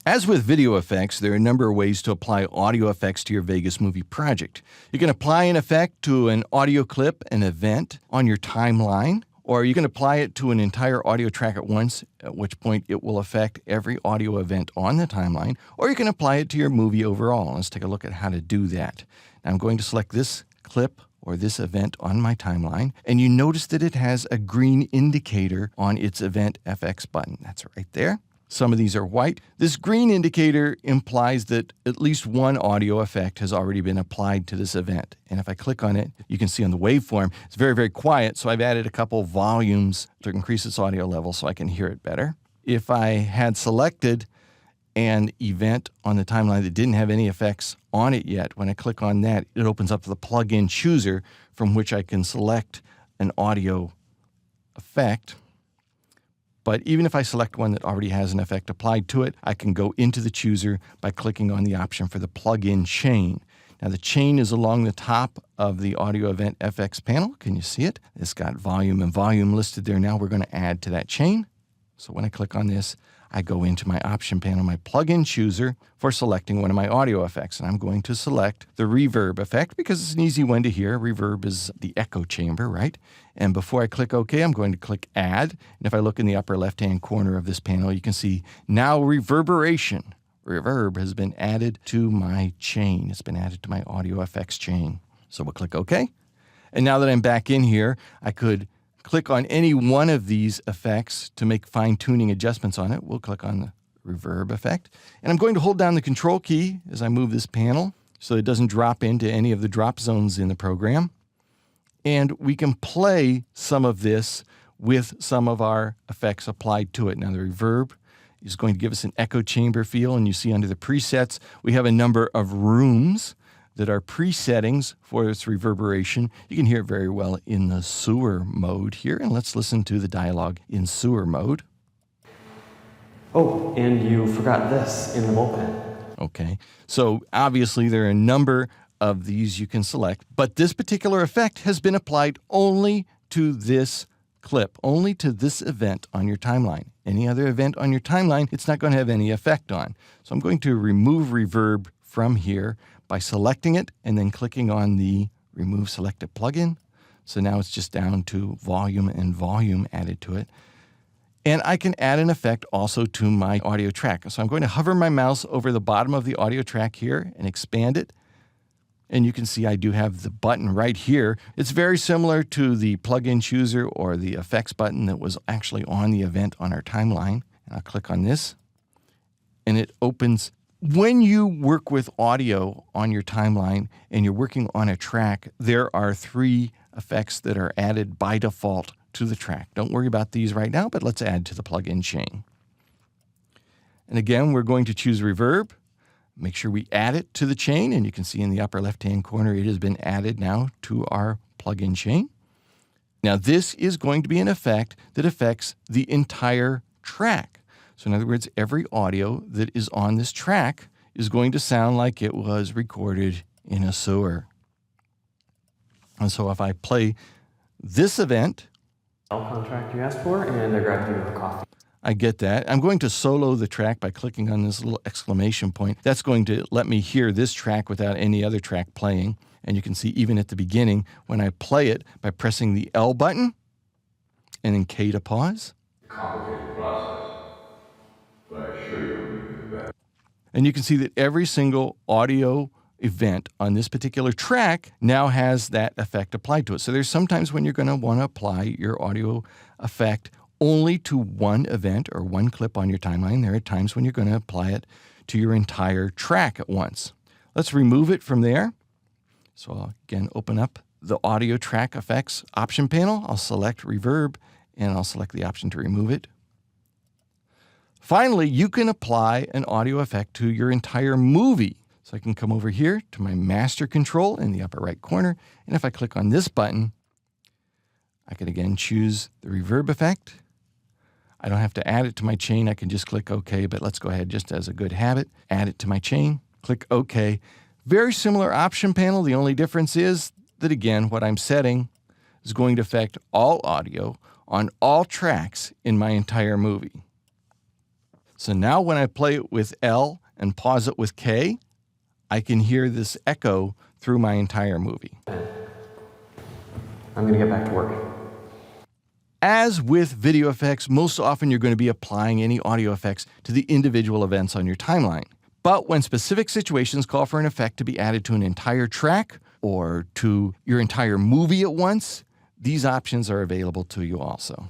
As with video effects, there are a number of ways to apply audio effects to your Vegas movie project. You can apply an effect to an audio clip, an event on your timeline, or you can apply it to an entire audio track at once, at which point it will affect every audio event on the timeline, or you can apply it to your movie overall. Let's take a look at how to do that. Now I'm going to select this clip or this event on my timeline, and you notice that it has a green indicator on its Event FX button. That's right there. Some of these are white. This green indicator implies that at least one audio effect has already been applied to this event. And if I click on it, you can see on the waveform, it's very, very quiet. So I've added a couple volumes to increase its audio level so I can hear it better. If I had selected an event on the timeline that didn't have any effects on it yet, when I click on that, it opens up the plugin chooser from which I can select an audio effect. But even if I select one that already has an effect applied to it, I can go into the chooser by clicking on the option for the plugin chain. Now the chain is along the top of the Audio Event FX panel. Can you see it? It's got volume and volume listed there. Now we're going to add to that chain. So when I click on this, I go into my option panel, my plugin chooser for selecting one of my audio effects. And I'm going to select the reverb effect because it's an easy one to hear. Reverb is the echo chamber, right? And before I click OK, I'm going to click Add. And if I look in the upper left-hand corner of this panel, you can see now reverberation. Reverb has been added to my chain. It's been added to my audio effects chain. So we'll click OK. And now that I'm back in here, I could click on any one of these effects to make fine-tuning adjustments on it. We'll click on the reverb effect. And I'm going to hold down the Control key as I move this panel so it doesn't drop into any of the drop zones in the program. And we can play some of this with some of our effects applied to it. Now the reverb is going to give us an echo chamber feel, and you see under the presets, we have a number of rooms that are presettings for its reverberation. You can hear it very well in the sewer mode here, and let's listen to the dialogue in sewer mode. Oh, and you forgot this in the moped. Okay, so obviously there are a number of these you can select, but this particular effect has been applied only to this clip, only to this event on your timeline. Any other event on your timeline, it's not going to have any effect on. So I'm going to remove reverb from here by selecting it and then clicking on the Remove Selected Plugin. So now it's just down to volume and volume added to it. And I can add an effect also to my audio track. So I'm going to hover my mouse over the bottom of the audio track here and expand it. And you can see I do have the button right here. It's very similar to the plugin chooser or the effects button that was actually on the event on our timeline. And I'll click on this, and it opens. When you work with audio on your timeline and you're working on a track, there are 3 effects that are added by default to the track. Don't worry about these right now, but let's add to the plugin chain. And again, we're going to choose reverb. Make sure we add it to the chain, and you can see in the upper left-hand corner it has been added now to our plugin chain. Now this is going to be an effect that affects the entire track. So in other words, every audio that is on this track is going to sound like it was recorded in a sewer. And so if I play this event, contract you asked for, and I grabbed you a coffee. I get that. I'm going to solo the track by clicking on this little exclamation point. That's going to let me hear this track without any other track playing. And you can see even at the beginning, when I play it by pressing the L button and then K to pause. Complicated process, but I assure you I'm doing that. And you can see that every single audio event on this particular track now has that effect applied to it. So there's sometimes when you're going to want to apply your audio effect only to one event or one clip on your timeline. There are times when you're going to apply it to your entire track at once. Let's remove it from there. So I'll again open up the audio track effects option panel. I'll select reverb and I'll select the option to remove it. Finally, you can apply an audio effect to your entire movie. So I can come over here to my master control in the upper right corner. And if I click on this button, I can again choose the reverb effect. I don't have to add it to my chain. I can just click OK, but let's go ahead just as a good habit. Add it to my chain, click OK. Very similar option panel. The only difference is that, again, what I'm setting is going to affect all audio on all tracks in my entire movie. So now when I play it with L and pause it with K, I can hear this echo through my entire movie. I'm going to get back to work. As with video effects, most often you're going to be applying any audio effects to the individual events on your timeline. But when specific situations call for an effect to be added to an entire track or to your entire movie at once, these options are available to you also.